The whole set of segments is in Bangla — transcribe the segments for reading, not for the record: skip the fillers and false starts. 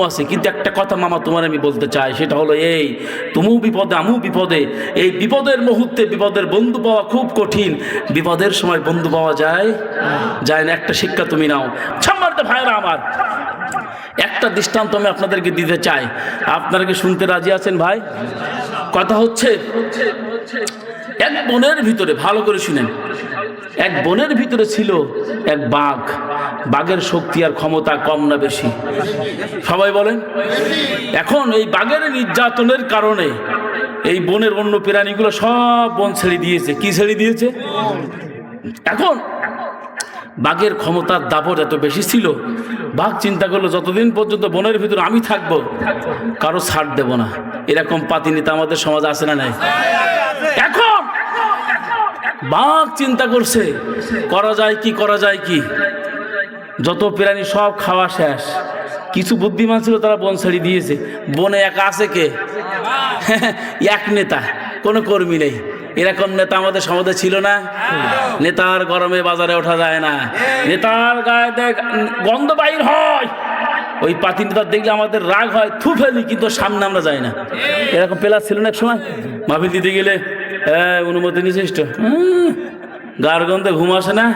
আছে, কিন্তু একটা কথা মামা তোমার আমি বলতে চাই, সেটা হলো এই, তুমিও বিপদে আমিও বিপদে। এই বিপদের মুহূর্তে বিপদের বন্ধু পাওয়া খুব কঠিন। বিপদের সময় বন্ধু পাওয়া যায় যায় না। একটা শিক্ষা তুমি নাও। সম্মানিত ভাইরা আমার, একটা দৃষ্টান্ত আমি আপনাদেরকে দিতে চাই। আপনারা কি শুনতে রাজি আছেন ভাই? কথা হচ্ছে, এক বনের ভিতরে, ভালো করে শুনেন, এক বনের ভিতরে ছিল এক বাঘ। বাঘের শক্তি আর ক্ষমতা কম না বেশি? সবাই বলেন। এখন এই বাঘের নির্যাতনের কারণে এই বনের অন্য প্রাণীগুলো সব বন ছেড়ে দিয়েছে। কি ছেড়ে দিয়েছে? এখন বাঘের ক্ষমতার দাপট এত বেশি ছিল, বাঘ চিন্তা করলো যতদিন পর্যন্ত বনের ভিতরে আমি থাকবো কারো ছাড় দেব না। এরকম পাতি নেতা আমাদের সমাজে আছে না নাই? এখন বাঘ চিন্তা করছে করা যায় কি, করা যায় কি। যত প্রাণী সব খাওয়া শেষ, কিছু বুদ্ধিমান ছিল তারা বন ছেড়ে দিয়েছে। বনে একা আছে কে? এক নেতা, কোনো কর্মী নেই। এরকম নেতা আমাদের সমাজে ছিল না? নেতার গরমে বাজারে ওঠা যায় না, নেতার গায়ে গন্ধ বাইর হয়, ওই পাতি নেতা দেখলে আমাদের রাগ হয়, থু ফেলি, কিন্তু সামনে আমরা যাই না। এরকম প্লাস ছিল না এক সময়। মাহফিল দিতে গেলে অনুমতি নিয়েছিস তো, গার গন্ধে ঘুম আসে না,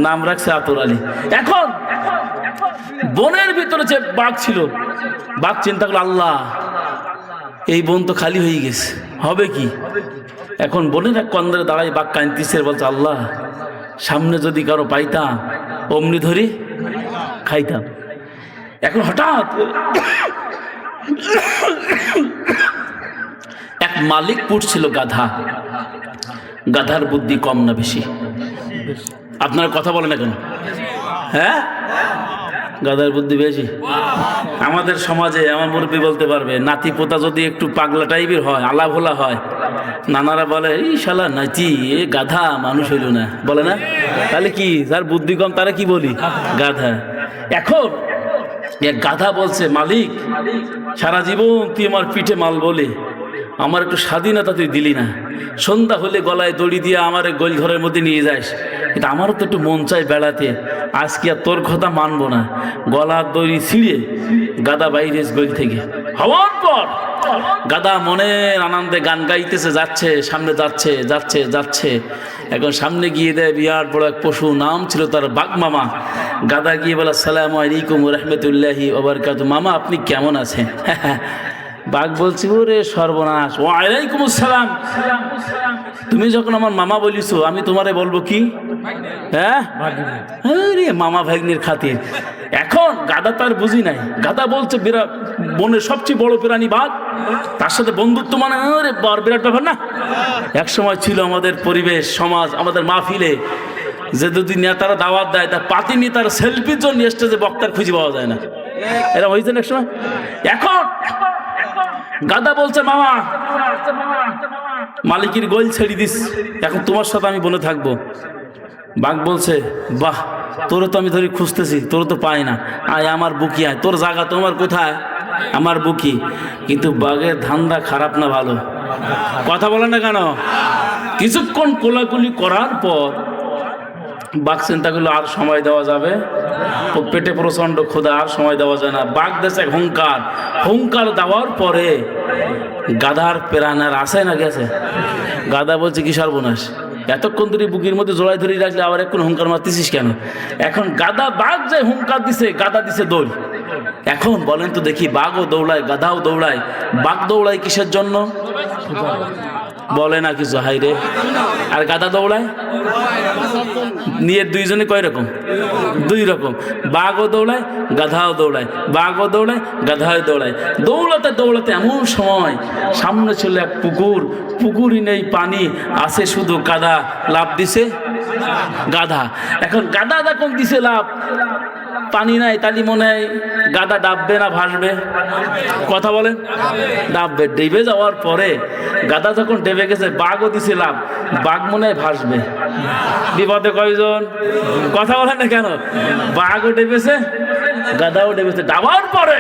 নাম রাখছে আতর আলী। এখন বনের ভিতরে যে বাঘ ছিল, বাঘ চিন্তা করলো আল্লাহ, এই বন তো খালি হয়ে গেছে, হবে কি? এখন বনের এক কন্দরে দাঁড়াই বাঘ কাঁদতেছে, বলছে আল্লাহ, সামনে যদি কারো পাইতাম অমনি ধরি খাইতাম। এখন হঠাৎ এক মালিক পুষছিল গাধা। গাধার বুদ্ধি কম না বেশি? আপনারা কথা বলেন না কেন? হ্যাঁ, গাধার বুদ্ধি বেশি। আমাদের সমাজে আমার মুরব্বী বলতে পারবে, নাতি পোতা যদি একটু পাগলা টাইপের হয়, আলা ভোলা হয়, নানারা বলে এই শালা নাতি, এ গাধা, মানুষ হইল না, বলে না? তাহলে কি, যার বুদ্ধি কম তারা কি বলি? গাধা। এখন এক গাধা বলছে, মালিক, সারা জীবন তুই আমার পিঠে মাল বলে আমার একটু স্বাধীনতা তুই দিলি না। সন্ধ্যা হলে গলায় দড়ি দিয়ে আমার গোল ঘরের মধ্যে নিয়ে যাস, কিন্তু আমারও তো একটু মন চাই বেড়াতে। আজকে আর তোর কথা মানবো না। গলার দড়ি ছিঁড়ে গাদা বাইরে গোল থেকে হওয়ার পর গাদা মনের আনন্দে গান গাইতেছে, যাচ্ছে সামনে, যাচ্ছে যাচ্ছে যাচ্ছে। এখন সামনে গিয়ে দেয় বিরাট বড় এক পশু, নাম ছিল তার বাঘ মামা। গাদা গিয়ে বলে আসসালামু আলাইকুম রহমতুল্লাহি ওয়া বারাকাতুহু, মামা আপনি কেমন আছেন? বাঘ বলছি, ওরে সর্বনাশ, ওয়ালাইকুম আসসালাম। তুমি যখন আমার মামা বলিস, আমি তোমারে বলবো কি? হ্যাঁ, আরে মামা ভাগ্নির খাতির। এখন গাদা তার বুঝি নাই। গাদা বলছে বনের সবচেয়ে বড় প্রাণী বাঘ, তার সাথে বন্ধুত্ব মানে আরে বিরাট ব্যাপার না? এক সময় ছিল আমাদের পরিবেশ সমাজ, আমাদের মাহফিলে যে যদি নেতারা দাওয়াত দেয়, তার পাতি নেতার সেলফির জন্য স্টেজে বক্তার খুঁজে পাওয়া যায় না। এরা হয়েছে এক সময়। এখন গাদা বলছে, মামা মালিকের গোল ছেড়ে দিস, এখন তোমার সাথে আমি বনে থাকবো। বাঘ বলছে, বাহ, তোরে তো আমি ধরি খুঁজতেছি, তোর তো পাই না, আয় আমার বুকি আয়, তোর জায়গা তোমার কোথায়? আমার বুকি। কিন্তু বাঘের ধান্দা খারাপ না ভালো? কথা বলে না কেন? কিছুক্ষণ কোলাকুলি করার পর বাঘ চিন্তা করলো আর সময় দেওয়া যাবে, পেটে প্রচন্ড ক্ষুধা, আর সময় দেওয়া যায় না। বাঘ দেশে হুঙ্কার, হুঙ্কার দেওয়ার পরে গাধার প্রাণের আসে না গেছে। গাধা বলছে, কি সর্বনাশ, এতক্ষণ ধরে বুকের মধ্যে জোড়াই ধরে রাখলে আবার এখন হুঙ্কার মারতেছিস কেন? এখন গাধা, বাঘ যে হুঙ্কার দিছে, গাধা দিছে দৌড়। এখন বলেন তো দেখি, বাঘও দৌড়ায় গাধাও দৌড়ায়, বাঘ দৌড়ায় কিসের জন্য? বলে না কিছু, হাই রে। আর গাধা দৌড়ায় নিয়ে দুইজনে কয় রকম? দুই রকম। বাঘও দৌড়ায় গাধাও দৌড়ায়, বাঘও দৌড়ায় গাধাও দৌড়ায়। দৌড়াতে দৌড়াতে এমন সময় সামনে ছিল এক পুকুর, পুকুরই নেই পানি, আছে শুধু গাধা। লাভ দিছে গাধা। এখন গাধা যখন দিছে লাভ, পানি নাই, তালি মনে হয় গাধা ডাববে না ভাসবে? কথা বলেন, ডাববে। ডেবে যাওয়ার পরে গাধা যখন ডেবে গেছে, বাঘও দিছে লাভ, বাঘ মনে হয় ভাসবে। বিপদে কয়জন? কথা বলেন না কেন? বাঘও ডেবেছে, গাধাও ডেবেছে। ডাবার পরে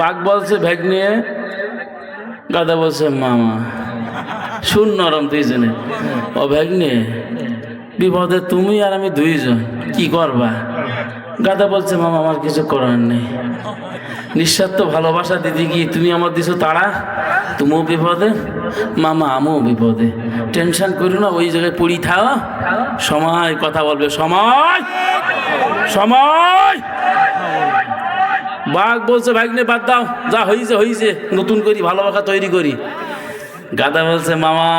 বাঘ বলছে ভেগ নিয়ে, গাধা বলছে মামা। শুন নরম দুইজনে, ও ভেগ নিয়ে, বিপদে তুমি আর আমি দুইজন, কি করবা? গাদা বলছে মামা আমার কিছু করার নেই, নিঃস্বার্থ ভালোবাসা দিদি গিয়ে তুমি আমার দিছো তারা, তুমিও বিপদে মামা আমিও বিপদে, টেনশন করো না, ওই জায়গায় পড়ি থাও, সময় কথা বলবে, সময় সময়। বাঘ বলছে ভাগ্নে বাদ দাও, যা হয়েছে হয়েছে, নতুন করি ভালোবাসা তৈরি করি। গাদা বলছে মামা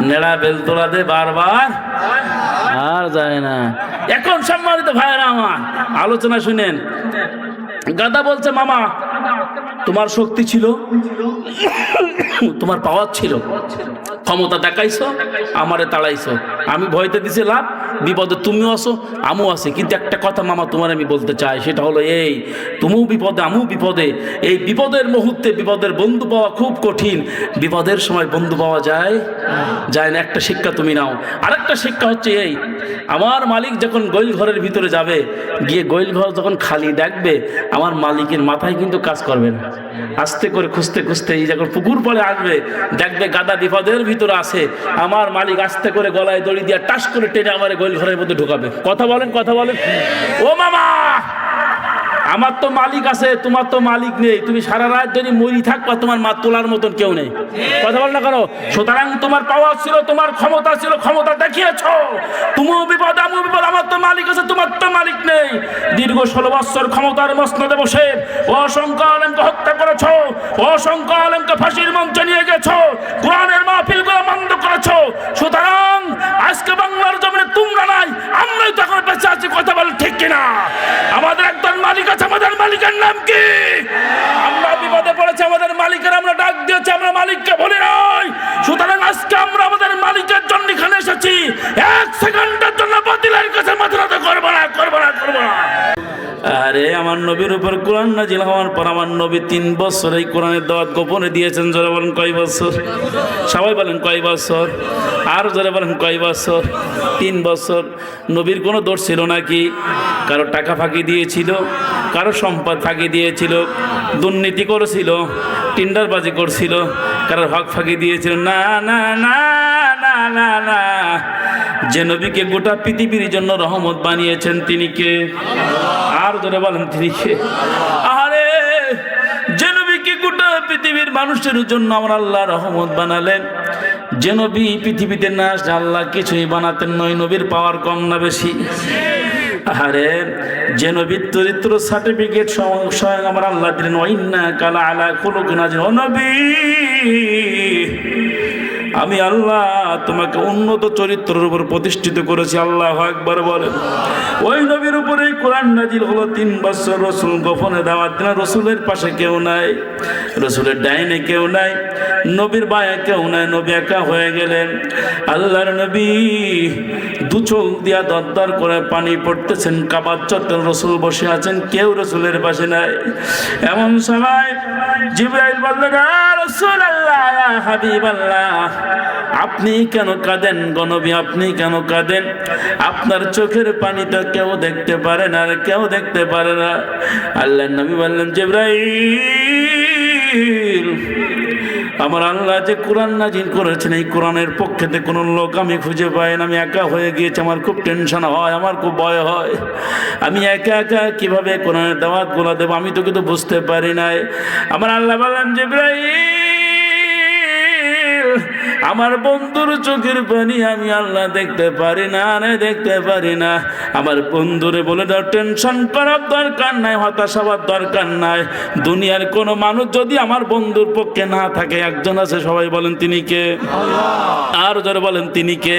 নেড়া বেলতোলা দে বারবার আর যায় না। এখন সম্মানিত ভাইয়েরা আমার আলোচনা শুনেন। গাদা বলছে মামা তোমার শক্তি ছিল, তোমার পাওয়ার ছিল, ক্ষমতা দেখাইছো, আমারে তাড়াইছো, আমি ভয়তে দিছি লাভ, বিপদে তুমিও আসো আমিও আছি, কিন্তু একটা কথা মামা তোমার আমি বলতে চাই, সেটা হলো এই তুমিও বিপদে আমিও বিপদে, এই বিপদের মুহূর্তে বিপদের বন্ধু পাওয়া খুব কঠিন, বিপদের সময় বন্ধু পাওয়া যায় যায় না। একটা শিক্ষা তুমি নাও। আরেকটা শিক্ষা হচ্ছে এই, আমার মালিক যখন গোইল ঘরের ভিতরে যাবে, গিয়ে গোইল ঘর যখন খালি দেখবে, আমার মালিকের মাথায় কিন্তু কাজ করবে না, আস্তে করে খুঁজতে খুঁজতে এই যখন পুকুর পরে আসবে, দেখবে গাদা বিপদের ভিতরে আছে, আমার মালিক আস্তে করে গলায় দড়ি দিয়ে টাস করে টেনে আমার গোইল ঘরের মধ্যে ঢোকাবে। কথা বলেন কথা বলেন। ও মামা আমার তো মালিক আছে, তোমার তো মালিক নেই, তুমি সারা রাত যদি মরি থাকবা, তোমার মা তোলার মতন কেউ নেই। কথা বল না কেন? সুতরাং তোমার পাওয়ার ছিল, তোমার ক্ষমতা ছিল, ক্ষমতা দেখিয়েছ, তুমিও বিপদ আমিও বিপদ, আমার তো মালিক আছে তোমার তো মালিক নেই। দীর্ঘ 16 বছর ক্ষমতার মসনদে বসে অসংখ্য আলেমকে হত্যা করেছ, অসংখ্য আলেমকে ফাঁসির মঞ্চে নিয়ে গেছো, কোরআনের মাহফিলগুলো বন্ধ করেছ। সুতরাং আজকে বাংলার জমিনে তোমরা নাই, আমরাই তো এখন বেঁচে আছি। কথা বল ঠিক কিনা? আমাদের একজন মালিক আছে, আমাদের মালিকের নাম কি? আমরা বিপদে পড়েছি, আমাদের মালিকের আমরা ডাক দিয়েছি, আমরা মালিককে বলি নাই। সুতরাং আজকে আমরা আমাদের মালিকের জন্য এখানে এসেছি, এক সেকেন্ডের জন্য বাতিলের কাছে মাথা নত করবো না, করবো না, করবো না। আরে আমার নবীর উপর কোরআন নাজিল হওয়ার পর আমার নবী 3 বছর এই কোরআনের দাওয়াত গোপনে দিয়েছেন। জোরে বলেন কয় বছর? সবাই বলেন কয় বছর? আর জোরে বলেন কয় বছর? 3 বছর। নবীর কোনো দোষ ছিল নাকি? কারো টাকা ফাঁকি দিয়েছিল, কারো সম্পদ ফাঁকি দিয়েছিল, দুর্নীতি করেছিল, টেন্ডারবাজি করছিল, কারো হক ফাঁকি দিয়েছিল? না না না না না না। যে নবীকে গোটা পৃথিবীর জন্য রহমত বানিয়েছেন তিনি কে? আর জোরে বলেন তিনি কে? আরে যে নবীকে গোটা পৃথিবীর মানুষের জন্য আমার আল্লাহ রহমত বানালেন, যে নবী পৃথিবীতে না আসলে আল্লাহ কিছুই বানাতেন নয়। নবীর পাওয়ার কম না বেশি? আরে যে নবীর চরিত্র সার্টিফিকেট স্বয়ং আমার আল্লাহ দিলেন, ওয়াইন্না কালা আলা খুলুকিন আযীম। ও নবী আমি আল্লাহ তোমাকে উন্নত চরিত্রের উপর প্রতিষ্ঠিত করেছি। আল্লাহু আকবার বলেন। ওই নবীর উপরে কোরআন নাজিল হলো 3 বছর। রসুল গোপনে দাওয়াত দিলেন, রসুলের পাশে কেউ নাই, রসুলের ডাইনে কেউ নাই, নবীর বায়ে কেউ নাই, নবী একা হয়ে গেলেন। আল্লাহর নবী 2 চোখ দিয়া দরদর করে পানি পড়তেছেন, কাবার চত্বরে রসুল বসে আছেন, কেউ রসুলের পাশে নাই। এমন সময় জিবরাইল বললেন, রাসূলুল্লাহ ইয়া হাবিবাল্লাহ আপনি কেন কাঁদেন গো নবী, আপনি কেন কাঁদেন? আপনার চোখের পানিটা কেউ দেখতে পারে না, আর কেউ দেখতে পারে না। আল্লাহর নবী বললেন, জিবরাইল আমার আল্লাহ যে কোরআন নাজিল করেছেন, এই কোরআনের পক্ষেতে কোনো লোক আমি খুঁজে পাই না, আমি একা হয়ে গিয়েছি, আমার খুব টেনশন হয়, আমার খুব ভয় হয়, আমি একা একা কিভাবে কোরআনের দাওয়াত গুলো দেবো, আমি তো কিন্তু বুঝতে পারি নাই। আমার আল্লাহ বললেন, জিবরাইল আমার বন্ধুর চোখের পানি আমি আল্লাহ দেখতে পারি না, দেখতে পারি না। আমার বন্ধুরে বলে দাও, টেনশন করার দরকার নাই, হতাশ হওয়ার দরকার নাই। দুনিয়ার কোনো মানুষ যদি আমার বন্ধুর পক্ষে না থাকে, একজন আছে, সবাই বলেন তিনি কে? আর যারা বলেন তিনি কে?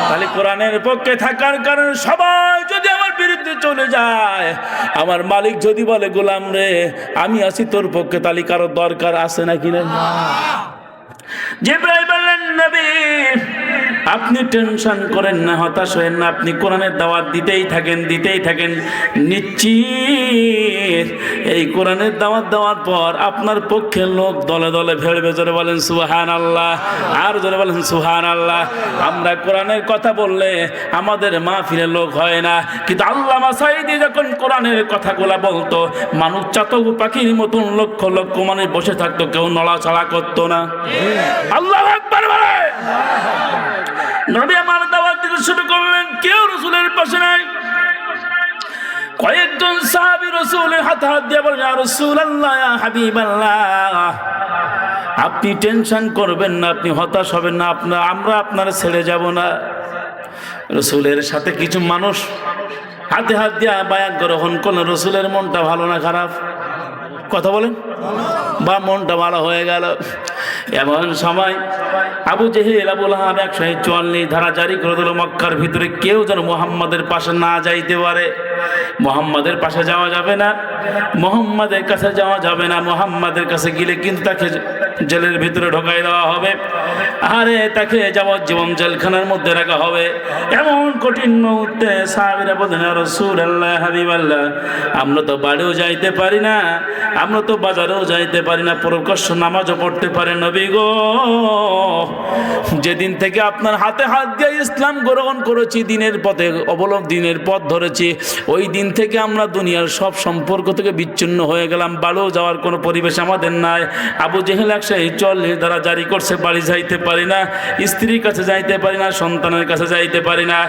তাহলে কোরআনের পক্ষে থাকার কারণে সবাই যদি আমার বিরুদ্ধে চলে যায়, আমার মালিক যদি বলে, গোলাম রে আমি আছি তোর পক্ষে, তাহলে কারো দরকার আছে নাকি না? জিবরাইল বললেন, নবী আপনি টেনশন করেন না, হতাশ হয়েন না, আপনি কোরআনের দাওয়াত দিতেই থাকেন, দিতেই থাকেন, নিশ্চিত এই কোরআনের দাওয়াত দেওয়ার পর আপনার পক্ষে লোক দলে দলে ভেড়বে। জোরে বলেন সুবহানাল্লাহ, আর জোরে বলেন সুবহানাল্লাহ। আমরা কোরআনের কথা বললে আমাদের মাহফিলে লোক হয় না, কিন্তু আল্লামা সাঈদী যখন কোরআনের কথাগুলা বলতো, মানুষ চাতক পাখির মতন লক্ষ লক্ষ মানুষ বসে থাকতো, কেউ নড়াচড়া করতো না। আল্লাহু আকবার বলে। নবী আমার দাওয়াত দিতে শুরু করলেন, কেউ রাসূলের পাশে নাই। কয়েকজন সাহাবী রাসূলের হাতে হাত দিয়ে বলেন, ইয়া রাসূলুল্লাহ, ইয়া হাবিবাল্লাহ, আপনি টেনশন করবেন না, আপনি হতাশ হবেন না, আমরা আপনার ছেড়ে যাব না। রাসূলের সাথে কিছু মানুষ হাতে হাত দিয়ে বায়াত গ্রহণ করলেন। রাসূলের মনটা ভালো না খারাপ? কথা বলেন, বা মনটা ভালো হয়ে গেল। এমন সময় আবু জেহেল, আবু লাহাব 144 ধারা জারি করে দিল, মক্কার ভিতরে কেউ যেন মুহাম্মাদের পাশে না যাইতে পারে। মুহাম্মাদের পাশে যাওয়া যাবে না, মুহাম্মাদের কাছে যাওয়া যাবে না। মুহাম্মাদের কাছে গেলে কিন্তু তাকে জেলের ভিতরে ঢোকাই দেওয়া হবে, আরে তাকে যাবজ্জীবন জেলখানার মধ্যে রাখা হবে। এমন কঠিন মুহূর্তে সাহাবীরা বলেন, ইয়া রাসূলুল্লাহ, হাবিবাল্লাহ, আমরা তো বাড়িও যাইতে পারি না, আমরা তো বাজারেও যাইতে পারি না, প্রকাশ্য নামাজও পড়তে পারি না। নবী গো, যেদিন থেকে আপনার হাতে হাত দিয়ে ইসলাম গ্রহণ করেছি, দিনের পথে দিনের পথ ধরেছি, ওই দিন থেকে আমরা দুনিয়ার সব সম্পর্ক থেকে বিচ্ছিন্ন হয়ে গেলাম। বাড়িও যাওয়ার কোনো পরিবেশ আমাদের নাই। আবু জেহেল 144 দ্বারা জারি করছে, বাড়ি যাইতে পারি না, স্ত্রীর কাছে যাইতে পারি না, সন্তানের কাছে যাইতে পারি না।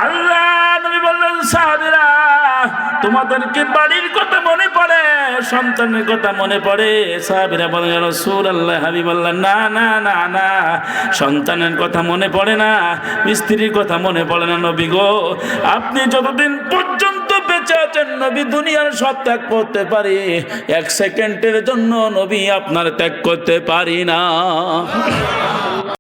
আল্লাহ নবী বললেন, সাহাবীরা, তোমাদেরকে বাড়ির কথা মনে পড়ে, সন্তানের কথা মনে পড়ে? সাহাবীরা বলেন, ইয়া রাসূলুল্লাহ, হাবিবাল্লাহ, না না না না, সন্তানের কথা মনে পড়ে না, স্ত্রীর কথা মনে পড়ে না। নবী গো, আপনি যতদিন পর্যন্ত বেঁচে আছেন, নবী দুনিয়ার সব ত্যাগ করতে পারি, 1 সেকেন্ডের জন্য নবী আপনার ত্যাগ করতে পারি না।